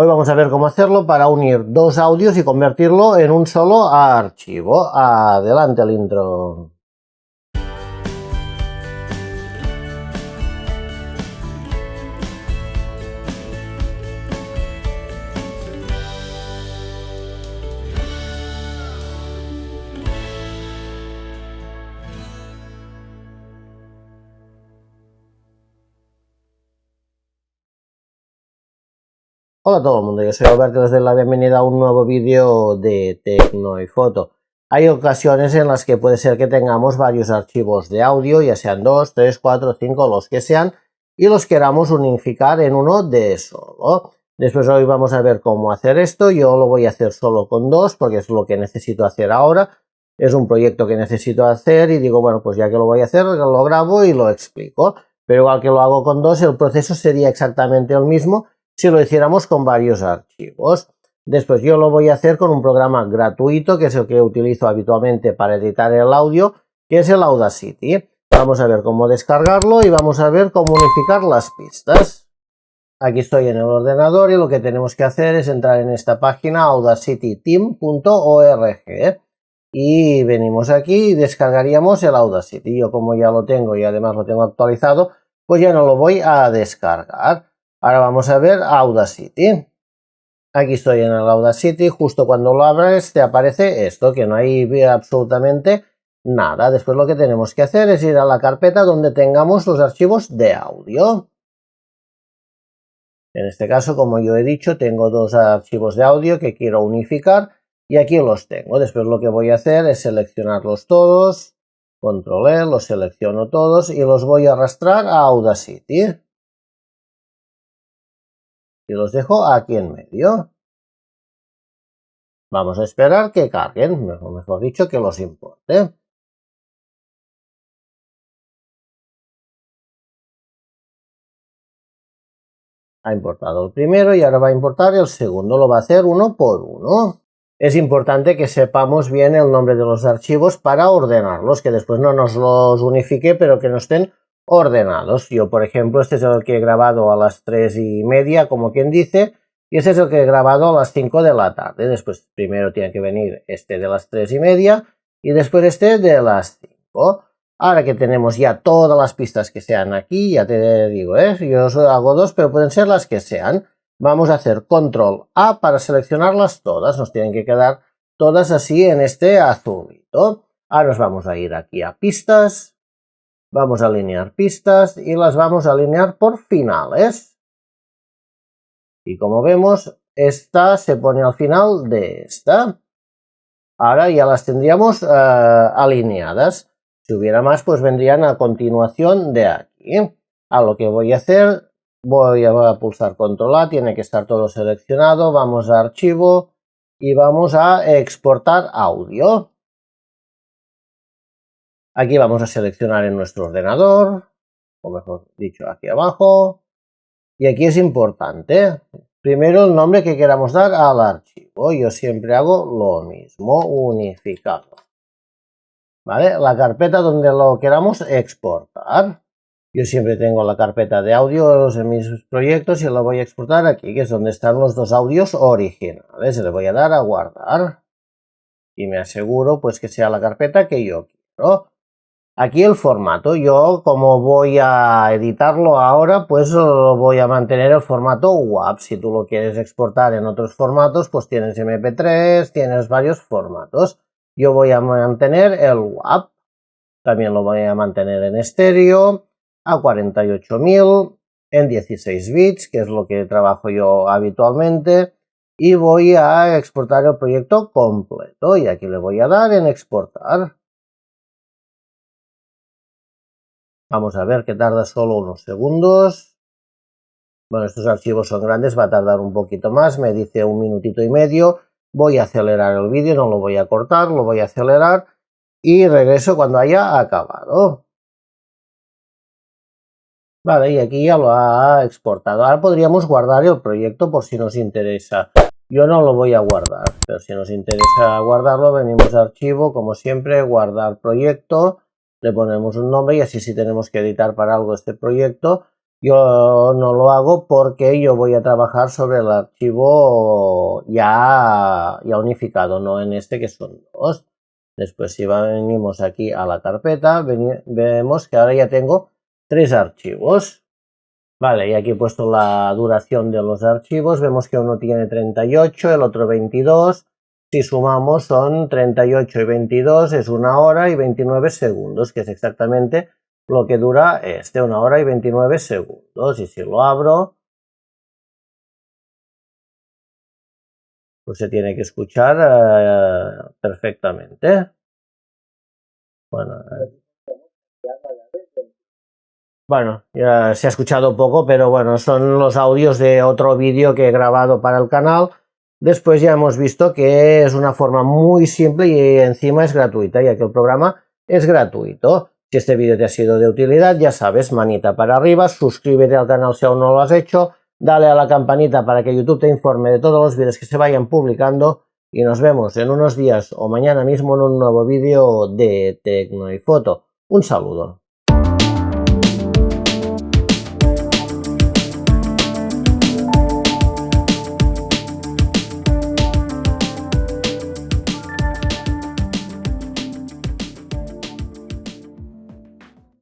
Hoy vamos a ver cómo hacerlo para unir dos audios y convertirlo en un solo archivo. Adelante el intro. Hola a todo el mundo, yo soy Alberto, les doy la bienvenida a un nuevo vídeo de Tecno y Foto. Hay ocasiones en las que puede ser que tengamos varios archivos de audio, ya sean 2, 3, 4, 5, los que sean, y los queramos unificar en uno de solo. Después hoy vamos a ver cómo hacer esto. Yo lo voy a hacer solo con dos porque es lo que necesito hacer ahora. Es un proyecto que necesito hacer y digo, bueno, pues ya que lo voy a hacer, lo grabo y lo explico. Pero igual que lo hago con dos, el proceso sería exactamente el mismo si lo hiciéramos con varios archivos. Después yo lo voy a hacer con un programa gratuito, que es el que utilizo habitualmente para editar el audio, que es el Audacity. Vamos a ver cómo descargarlo y vamos a ver cómo unificar las pistas. Aquí estoy en el ordenador y lo que tenemos que hacer es entrar en esta página audacityteam.org y venimos aquí y descargaríamos el Audacity. Yo como ya lo tengo y además lo tengo actualizado, pues ya no lo voy a descargar. Ahora vamos a ver Audacity. Aquí estoy en el Audacity, justo cuando lo abres te aparece esto, que no hay absolutamente nada. Después lo que tenemos que hacer es ir a la carpeta donde tengamos los archivos de audio. En este caso, como yo he dicho, tengo dos archivos de audio que quiero unificar y aquí los tengo. Después lo que voy a hacer es seleccionarlos todos, control E, los selecciono todos y los voy a arrastrar a Audacity. Y los dejo aquí en medio. Vamos a esperar que carguen, o mejor dicho, que los importe. Ha importado el primero y ahora va a importar el segundo. Lo va a hacer uno por uno. Es importante que sepamos bien el nombre de los archivos para ordenarlos, que después no nos los unifique, pero que no estén ordenados. Yo, por ejemplo, este es el que he grabado a las 3:30, como quien dice, y este es el que he grabado a las 5 de la tarde. Después primero tiene que venir este de las 3:30 y después este de las 5. Ahora que tenemos ya todas las pistas que sean aquí, ya te digo, yo solo hago dos, pero pueden ser las que sean. Vamos a hacer control A para seleccionarlas todas. Nos tienen que quedar todas así en este azulito. Ahora nos vamos a ir aquí a pistas. Vamos a alinear pistas y las vamos a alinear por finales. Y como vemos, esta se pone al final de esta. Ahora ya las tendríamos alineadas. Si hubiera más, pues vendrían a continuación de aquí. A lo que voy a hacer, voy a pulsar control A, tiene que estar todo seleccionado. Vamos a archivo y vamos a exportar audio. Aquí vamos a seleccionar en nuestro ordenador, o mejor dicho, aquí abajo. Y aquí es importante, primero el nombre que queramos dar al archivo. Yo siempre hago lo mismo, unificado. ¿Vale? La carpeta donde lo queramos exportar. Yo siempre tengo la carpeta de audios en mis proyectos y la voy a exportar aquí, que es donde están los dos audios originales. Le voy a dar a guardar y me aseguro pues que sea la carpeta que yo quiero. Aquí el formato, yo como voy a editarlo ahora, pues voy a mantener el formato WAV. Si tú lo quieres exportar en otros formatos, pues tienes MP3, tienes varios formatos. Yo voy a mantener el WAV. También lo voy a mantener en estéreo, a 48.000, en 16 bits, que es lo que trabajo yo habitualmente. Y voy a exportar el proyecto completo. Y aquí le voy a dar en exportar. Vamos a ver que tarda solo unos segundos. Bueno, estos archivos son grandes, va a tardar un poquito más, me dice 1 minutito y medio. Voy a acelerar el vídeo, no lo voy a cortar, lo voy a acelerar y regreso cuando haya acabado. Vale, y aquí ya lo ha exportado. Ahora podríamos guardar el proyecto por si nos interesa. Yo no lo voy a guardar, pero si nos interesa guardarlo, venimos a archivo, como siempre, guardar proyecto. Le ponemos un nombre y así si tenemos que editar para algo este proyecto, Yo no lo hago porque yo voy a trabajar sobre el archivo ya unificado, no en este que son dos. Después si venimos aquí a la carpeta, vemos que ahora ya tengo 3 archivos. Vale, y aquí he puesto la duración de los archivos. Vemos que uno tiene 38, el otro 22. Si sumamos son 38 y 22, es 1 hora y 29 segundos, que es exactamente lo que dura 1 hora y 29 segundos. Y si lo abro, pues se tiene que escuchar perfectamente. Bueno, ya se ha escuchado poco, pero bueno, son los audios de otro vídeo que he grabado para el canal. Después ya hemos visto que es una forma muy simple y encima es gratuita, ya que el programa es gratuito. Si este vídeo te ha sido de utilidad, ya sabes, manita para arriba, suscríbete al canal si aún no lo has hecho, dale a la campanita para que YouTube te informe de todos los vídeos que se vayan publicando y nos vemos en unos días o mañana mismo en un nuevo vídeo de Tecno y Foto. Un saludo.